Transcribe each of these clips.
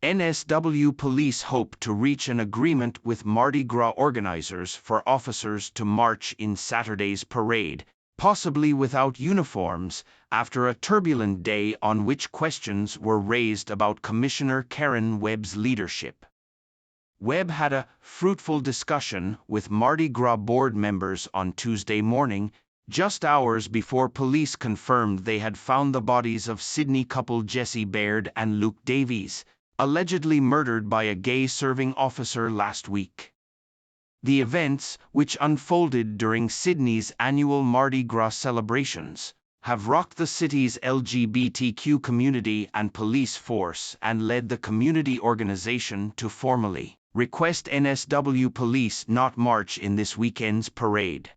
NSW police hope to reach an agreement with Mardi Gras organizers for officers to march in Saturday's parade, possibly without uniforms, after a turbulent day on which questions were raised about Commissioner Karen Webb's leadership. Webb had a fruitful discussion with Mardi Gras board members on Tuesday morning, just hours before police confirmed they had found the bodies of Sydney couple Jesse Baird and Luke Davies, allegedly murdered by a gay serving officer last week. The events, which unfolded during Sydney's annual Mardi Gras celebrations, have rocked the city's LGBTQ community and police force and led the community organization to formally request NSW police not march in this weekend's parade.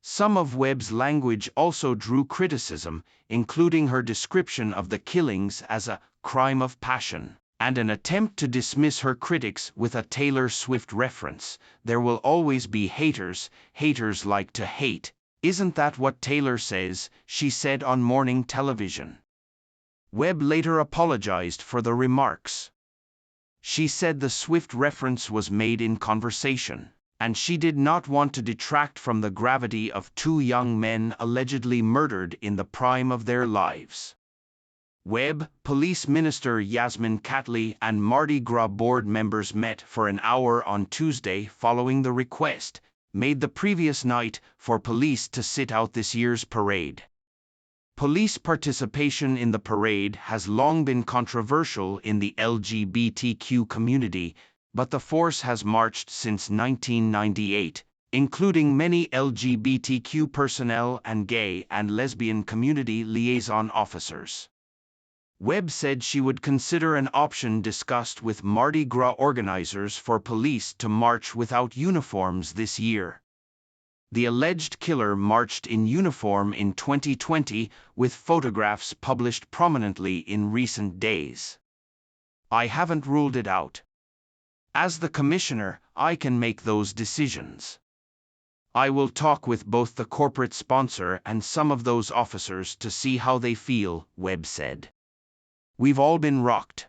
Some of Webb's language also drew criticism, including her description of the killings as a crime of passion, and an attempt to dismiss her critics with a Taylor Swift reference. There will always be haters, haters like to hate. Isn't that what Taylor says? She said on morning television. Webb later apologized for the remarks. She said the Swift reference was made in conversation, and she did not want to detract from the gravity of two young men allegedly murdered in the prime of their lives. Webb, Police Minister Yasmin Catley and Mardi Gras board members met for an hour on Tuesday following the request, made the previous night, for police to sit out this year's parade. Police participation in the parade has long been controversial in the LGBTQ community, but the force has marched since 1998, including many LGBTQ personnel and gay and lesbian community liaison officers. Webb said she would consider an option discussed with Mardi Gras organizers for police to march without uniforms this year. The alleged killer marched in uniform in 2020, with photographs published prominently in recent days. I haven't ruled it out. As the commissioner, I can make those decisions. I will talk with both the corporate sponsor and some of those officers to see how they feel, Webb said. We've all been rocked.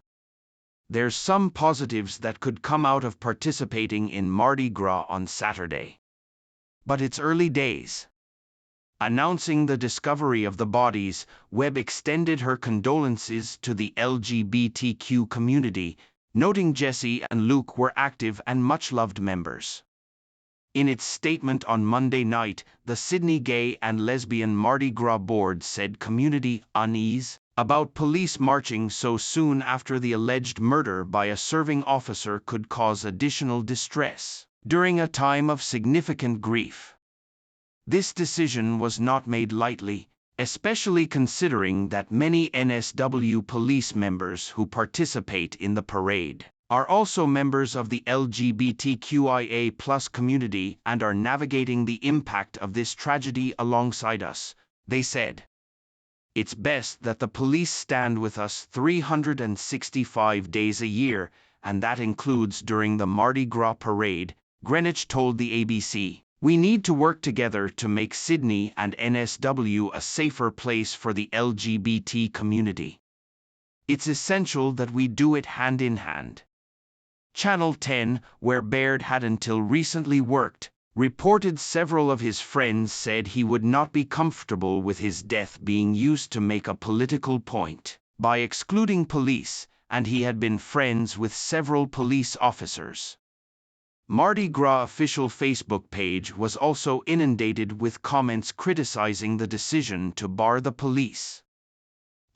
There's some positives that could come out of participating in Mardi Gras on Saturday. But it's early days. Announcing the discovery of the bodies, Webb extended her condolences to the LGBTQ community, noting Jesse and Luke were active and much-loved members. In its statement on Monday night, the Sydney Gay and Lesbian Mardi Gras Board said community unease about police marching so soon after the alleged murder by a serving officer could cause additional distress during a time of significant grief. This decision was not made lightly, especially considering that many NSW police members who participate in the parade are also members of the LGBTQIA+ community and are navigating the impact of this tragedy alongside us, they said. It's best that the police stand with us 365 days a year, and that includes during the Mardi Gras parade, Greenwich told the ABC. We need to work together to make Sydney and NSW a safer place for the LGBT community. It's essential that we do it hand in hand. Channel 10, where Baird had until recently worked, reported several of his friends said he would not be comfortable with his death being used to make a political point by excluding police, and he had been friends with several police officers. Mardi Gras official Facebook page was also inundated with comments criticizing the decision to bar the police.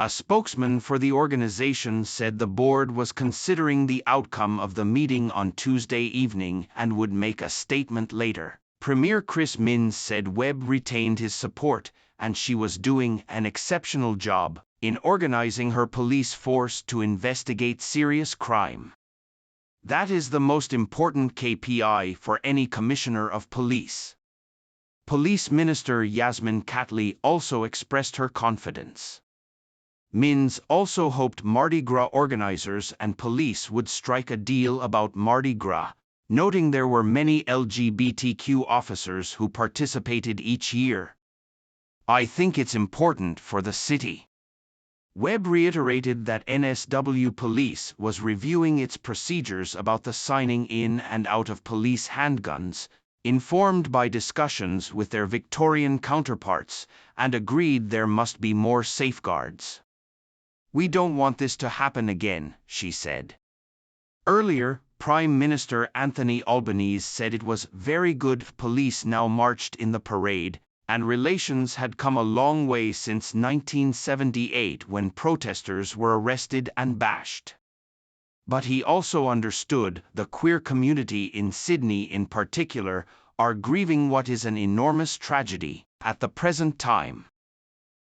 A spokesman for the organization said the board was considering the outcome of the meeting on Tuesday evening and would make a statement later. Premier Chris Minns said Webb retained his support, and she was doing an exceptional job in organizing her police force to investigate serious crime. That is the most important KPI for any commissioner of police. Police Minister Yasmin Catley also expressed her confidence. Minns also hoped Mardi Gras organizers and police would strike a deal about Mardi Gras, noting there were many LGBTQ officers who participated each year. I think it's important for the city. Webb reiterated that NSW Police was reviewing its procedures about the signing in and out of police handguns, informed by discussions with their Victorian counterparts, and agreed there must be more safeguards. "We don't want this to happen again," she said. Earlier, Prime Minister Anthony Albanese said it was very good police now marched in the parade, and relations had come a long way since 1978 when protesters were arrested and bashed. But he also understood the queer community in Sydney in particular are grieving what is an enormous tragedy at the present time.